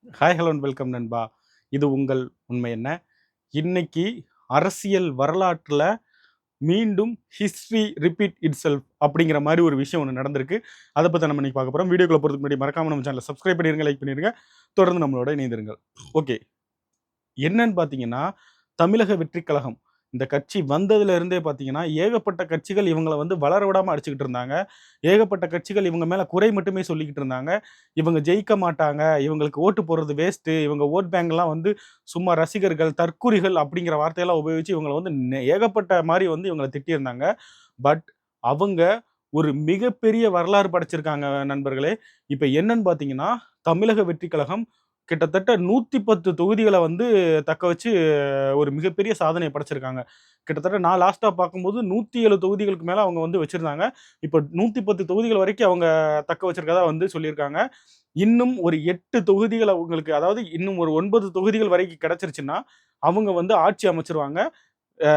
Hi hello and welcome நண்பா. இது உங்கள் உண்மை என்ன. இன்னைக்கு அரசியல் வரலாற்றுல மீண்டும் ஹிஸ்ட்ரி ரிப்பீட் இட்செல்ஃப் அப்படிங்கிற மாதிரி ஒரு விஷயம் ஒன்று நடந்திருக்கு. அதை பற்றி நம்ம இன்னைக்கு பார்க்க போகிறோம். வீடியோக்குள்ள போகிறதுக்கு முன்னாடி மறக்காம நம்ம சேனலை சப்ஸ்கிரைப் பண்ணிருங்க, லைக் பண்ணிருங்க, தொடர்ந்து நம்மளோட இணைந்திருங்கள். ஓகே, என்னன்னு பார்த்தீங்கன்னா தமிழக வெற்றிக் கழகம் இந்த கட்சி வந்ததுல இருந்தே பார்த்தீங்கன்னா ஏகப்பட்ட கட்சிகள் இவங்களை வந்து வளர விடாம அடிச்சுக்கிட்டு இருந்தாங்க. ஏகப்பட்ட கட்சிகள் இவங்க மேல குறை மட்டுமே சொல்லிக்கிட்டு இருந்தாங்க. இவங்க ஜெயிக்க மாட்டாங்க, இவங்களுக்கு ஓட்டு போடுறது வேஸ்ட், இவங்க ஓட் பேங்க்லாம் வந்து சும்மா ரசிகர்கள் தற்குறிகள் அப்படிங்கிற வார்த்தையெல்லாம் உபயோகிச்சு இவங்களை வந்து ஏகப்பட்ட மாதிரி வந்து இவங்களை திட்டியிருந்தாங்க. பட் அவங்க ஒரு மிகப்பெரிய வரலாறு படைச்சிருக்காங்க நண்பர்களே. இப்போ என்னன்னு பார்த்தீங்கன்னா தமிழக வெற்றி கழகம் கிட்டத்தட்ட 110 தொகுதிகளை வந்து தக்க வச்சு ஒரு மிகப்பெரிய சாதனையை படைச்சிருக்காங்க. கிட்டத்தட்ட நான் லாஸ்ட்டா பார்க்கும்போது 107 தொகுதிகளுக்கு மேல அவங்க வந்து வச்சிருந்தாங்க. இப்ப 110 தொகுதிகள் வரைக்கும் அவங்க தக்க வச்சிருக்கதா வந்து சொல்லியிருக்காங்க. இன்னும் ஒரு 8 தொகுதிகள் அவங்களுக்கு, அதாவது இன்னும் ஒரு 9 தொகுதிகள் வரைக்கும் கிடைச்சிருச்சுன்னா, அவங்க வந்து ஆட்சி அமைச்சிருவாங்க. Uh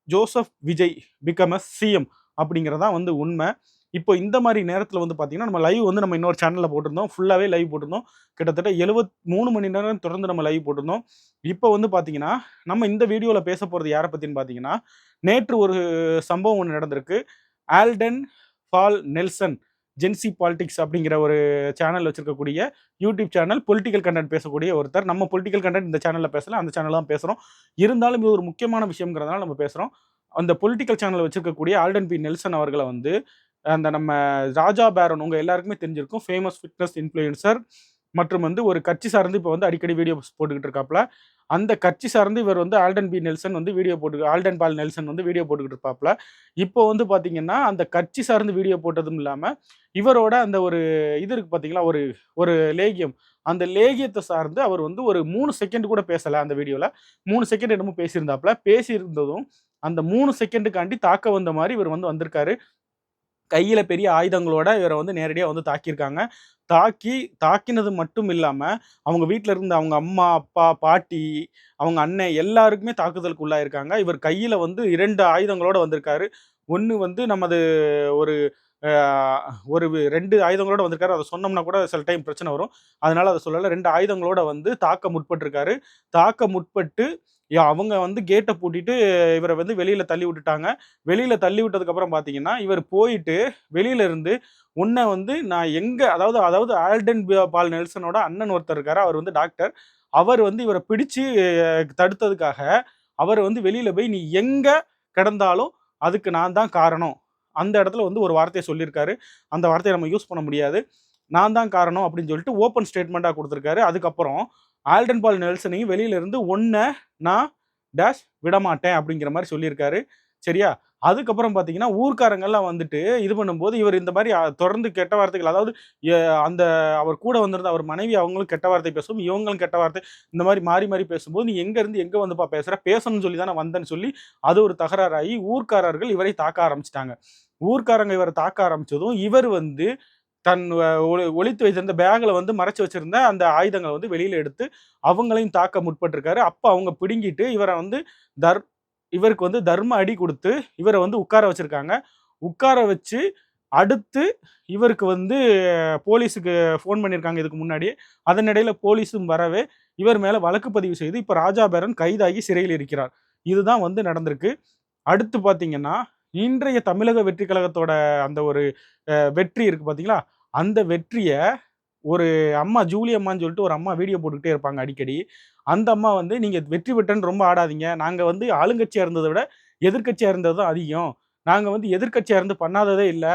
Joseph Vijay become a CM அப்படிங்கிறது தான் வந்து உண்மை. இப்போ இந்த மாரி நேரத்தில வந்து பார்த்தீங்கன்னா, நம்ம லைவ் வந்து நம்ம இன்னொரு சேனல்ல போட்டிருந்தோம். ஃபுல்லாவே லைவ் போட்டிருந்தோம். கிட்டத்தட்ட 73 மணி நேரம் தொடர்ந்து நம்ம லைவ் போட்டிருந்தோம். இப்போ வந்து பார்த்தீங்கன்னா, நம்ம இந்த வீடியோல பேச போறது யார பத்தின்னு பார்த்தீங்கன்னா, நேற்று ஒரு சம்பவம் ஒண்ணு நடந்திருக்கு. ஆல்டன் பால் நெல்சன் ஜென்சி பாலிடிக்ஸ் அப்படிங்கிற ஒரு சேனல் வச்சிருக்கக்கூடிய யூடியூப் சேனல், பொலிட்டிக்கல் கன்டென்ட் பேசக்கூடிய ஒருத்தர். நம்ம பொலிட்டிக்கல் கன்டென்ட் இந்த சேனல்ல பேசல, அந்த சேனல்ல தான் பேசுறோம். இருந்தாலும் இது ஒரு முக்கியமான விஷயம்ங்கிறதுனால நம்ம பேசுறோம். அந்த பொலிட்டிக்கல் சேனல் வச்சிருக்கக்கூடிய ஆல்டன் பி நெல்சன் அவர்கள வந்து அந்த நம்ம ராஜா பேரன் உங்க எல்லாருக்குமே தெரிஞ்சிருக்கும். ஃபேமஸ் ஃபிட்னஸ் இன்ஃப்ளூயன்சர் மற்றும் வந்து ஒரு கட்சி சார்ந்து இப்போ வந்து அடிக்கடி வீடியோஸ் போட்டுக்கிட்டு இருக்காப்ல. அந்த கட்சி சார்ந்து இவர் வந்து ஆல்டன் பி நெல்சன் வந்து வீடியோ போட்டு ஆல்டன் பால் நெல்சன் வந்து வீடியோ போட்டுக்கிட்டு இருப்பாப்ல. இப்போ வந்து பார்த்தீங்கன்னா, அந்த கட்சி சார்ந்து வீடியோ போட்டதும் இல்லாம, இவரோட அந்த ஒரு இது இருக்கு பார்த்தீங்களா, ஒரு ஒரு லேகியம். அந்த லேகியத்த சார்ந்து அவர் வந்து ஒரு 3 செகண்ட் கூட பேசல அந்த வீடியோல. 3 செகண்ட் என்னமோ பேசியிருந்தாப்ல. பேசியிருந்ததும் அந்த 3 செகண்டுக்காண்டி தாக்க வந்த மாரி இவர் வந்து வந்திருக்காரு. கையில பெரிய ஆயுதங்களோட இவரை வந்து நேரடியா வந்து தாக்கியிருக்காங்க. தாக்கினது மட்டும் இல்லாம, அவங்க வீட்ல இருந்த அவங்க அம்மா, அப்பா, பாட்டி, அவங்க அண்ணன் எல்லாருக்குமே தாக்குதலுக்கு உள்ளாயிருக்காங்க. இவர் கையில வந்து 2 ஆயுதங்களோட வந்திருக்காரு. ஒண்ணு வந்து நமது ஒரு அ ஒரு 2 ஆயுதங்களோட வந்திருக்காரு. அத சொன்னோம்னா கூட சில டைம் பிரச்சனை வரும். அதனால அத சொல்லல. 2 ஆயுதங்களோட வந்து தாக்க முற்பட்டிருக்காரு. தாக்க முற்பட்டு அவங்க வந்து கேட்ட பூட்டிட்டு இவர வந்து வெளியில தள்ளி விட்டுட்டாங்க. வெளியில தள்ளி விட்டதுக்கு அப்புறம் பார்த்தீங்கன்னா, இவர் போயிட்டு வெளியில இருந்து உன்ன வந்து நான் எங்க, அதாவது அதாவது ஆல்டன் பால் நெல்சனோட அண்ணன் ஒருத்தர் இருக்காரு. அவர் வந்து டாக்டர். அவர் வந்து இவர பிடிச்சு தடுத்ததுக்காக, அவர் வந்து வெளியில போய் நீ எங்க கிடந்தாலும் அதுக்கு நான் தான் காரணம். அந்த இடத்துல வந்து ஒரு வார்த்தைய சொல்லியிருக்காரு. அந்த வார்த்தைய நம்ம யூஸ் பண்ண முடியாது. நான் தான் காரணம் அப்படின்னு சொல்லிட்டு ஓப்பன் ஸ்டேட்மெண்ட்டா குடுத்திருக்காரு. அதுக்கப்புறம் ஆல்டன் பால் நெல்சனையும் வெளியில இருந்து நான் டேஷ் விடமாட்டேன் அப்படிங்கிற மாரி சொல்லியிருக்காரு. சரியா? அதுக்கப்புறம் பார்த்தீங்கன்னா, ஊர்க்காரங்கலாம் வந்துட்டு இது பண்ணும்போது, இவர் இந்த மாரி தொடர்ந்து கெட்ட வார்த்தைகள், அதாவது எ அந்த அவர் கூட வந்திருந்த அவர் மனைவி அவங்களும் கெட்ட வார்த்தை பேசவும், இவங்களும் கெட்ட வார்த்தை இந்த மாரி மாறி மாறி பேசும்போது, "நீ எங்க இருந்து எங்க வந்துப்பா பேசுற? பேசணும்னு சொல்லி தானே வந்தேன்னு" சொல்லி அது ஒரு தகராறாகி ஊர்க்காரர்கள் இவரை தாக்க ஆரம்பிச்சுட்டாங்க. ஊர்க்காரங்க இவர தாக்க ஆரம்பிச்சதும், இவர் வந்து தன் ஒளித்து வைத்திருந்த பேக்ல வந்து மறைச்சு வச்சிருந்த அந்த ஆயுதங்கள வந்து வெளியில எடுத்து அவங்களையும் தாக்க முற்பட்டிருக்காரு. அப்ப அவங்க பிடுங்கிட்டு இவர வந்து தர் இவருக்கு வந்து தர்ம அடி குடுத்து இவர வந்து உட்கார வச்சிருக்காங்க. உட்கார வச்சு அடுத்து இவருக்கு வந்து போலீஸுக்கு ஃபோன் பண்ணியிருக்காங்க இதுக்கு முன்னாடியே. அதன் இடையில போலீஸும் வரவே இவர் மேல வழக்கு பதிவு செய்து இப்ப ராஜா பேரன் கைதாகி சிறையில் இருக்கிறார். இதுதான் வந்து நடந்திருக்கு. அடுத்து பார்த்தீங்கன்னா, இன்றைய தமிழக வெற்றி கழகத்தோட அந்த ஒரு வெற்றி இருக்கு பார்த்தீங்களா? அந்த வெற்றிய ஒரு அம்மா ஜூலி அம்மான்னு சொல்லிட்டு ஒரு அம்மா வீடியோ போட்டுக்கிட்டே இருப்பாங்க அடிக்கடி. அந்த அம்மா வந்து, "நீங்க வெற்றி பெற்றேன்னு ரொம்ப ஆடாதீங்க. நாங்க வந்து ஆளுங்கட்சியா இருந்தத விட எதிர்க்கட்சியா இருந்தது தான் அதிகம். நாங்க வந்து எதிர்க்கட்சியா இருந்து பண்ணாததே இல்ல."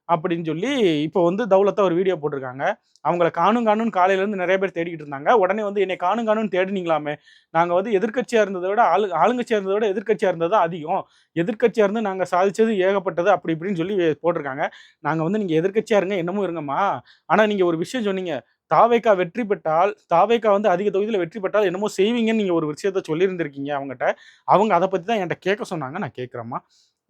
அப்படின்னு சொல்லி இப்போ வந்து தௌலத்தா ஒரு வீடியோ போட்டிருக்காங்க. அவங்கள காணும் காணும்னு காலையிலேருந்து நெறைய பேர் தேடிக்கிட்டு இருந்தாங்க. உடனே வந்து என்னைய காணும் காணும்னு தேடுனீங்களாமே, நாங்க வந்து எதிர்க்கட்சியா இருந்தத விட ஆளுங்கட்சியா இருந்தத விட எதிர்க்கட்சியா இருந்தது தான் அதிகம். எதிர்க்கட்சியா இருந்து நாங்க சாதிச்சது ஏகப்பட்டது அப்படி இப்படின்னு சொல்லி போட்டிருக்காங்க. நாங்க வந்து நீங்க எதிர்க்கட்சியா இருங்க, என்னமோ இருங்கம்மா. ஆனா நீங்க ஒரு விஷயம் சொன்னீங்க. தாவேகா வந்து அதிக தொகுதியில வெற்றி பெற்றால் என்னமோ செய்வீங்கன்னு நீங்க ஒரு விஷயத்த சொல்லியிருந்திருக்கீங்க அவங்கட்ட. அவங்க அத பத்தி தான் என்ட்ட கேட்க சொன்னாங்க. நான் கேட்கிறேன்ம்மா.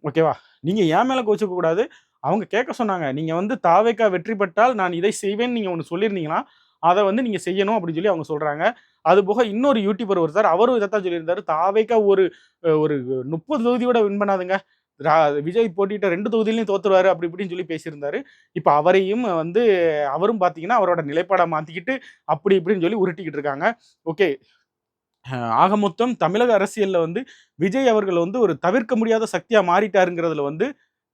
ஓகேவா? நீங்க என் மேல கோச்சுக்க கூடாது. அவங்க கேட்க சொன்னாங்க. நீங்க வந்து தாவேகா வெற்றி பெற்றால் நான் இதை செய்வேன்னு நீங்க ஒண்ணு சொல்லியிருந்தீங்கன்னா, அத வந்து நீங்க செய்யணும் அப்படின்னு சொல்லி அவங்க சொல்றாங்க. அதுபோக இன்னொரு யூடியூபர் ஒருத்தர் அவரும் இதத்தான் சொல்லியிருந்தாரு. தாவேகா ஒரு ஒரு 30 தொகுதியோட வின் பண்ணாதுங்க. விஜய் போட்டிட்ட 2 தொகுதியிலையும் தோத்துருவாரு அப்படி இப்படின்னு சொல்லி பேசியிருந்தாரு. இப்ப அவரையும் வந்து அவரும் பார்த்தீங்கன்னா, அவரோட நிலைப்பாட மாத்திக்கிட்டு அப்படி இப்படின்னு சொல்லி உருட்டிக்கிட்டு இருக்காங்க. ஓகே. ஆக மொத்தம் தமிழக அரசியல்ல வந்து விஜய் அவர்கள் வந்து ஒரு தவிர்க்க முடியாத சக்தியா மாறிட்டாருங்கிறதுல வந்து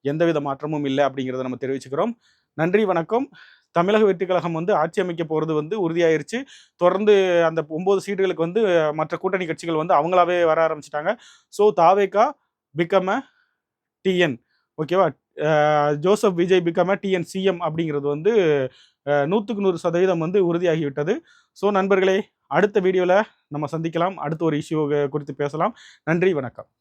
எந்தவித மாற்றமும் இல்ல அப்படிங்கிறத நம்ம தெரிவிச்சுக்கிறோம். நன்றி, வணக்கம். தமிழக வெற்றிக் கழகம் வந்து ஆட்சி அமைக்க போறது வந்து உறுதியாயிருச்சு. தொடர்ந்து அந்த 9 சீட்டுகளுக்கு வந்து மற்ற கூட்டணி கட்சிகள் வந்து அவங்களாவே வர ஆரம்பிச்சுட்டாங்க. So TVK become a TN, ஓகேவா? Joseph Vijay become a TN CM அப்படிங்கிறது வந்து 100க்கு 100% வந்து உறுதியாகிவிட்டது. ஸோ நண்பர்களே, அடுத்த வீடியோல நம்ம சந்திக்கலாம். அடுத்த ஒரு இஷ்யூ குறித்து பேசலாம். நன்றி, வணக்கம்.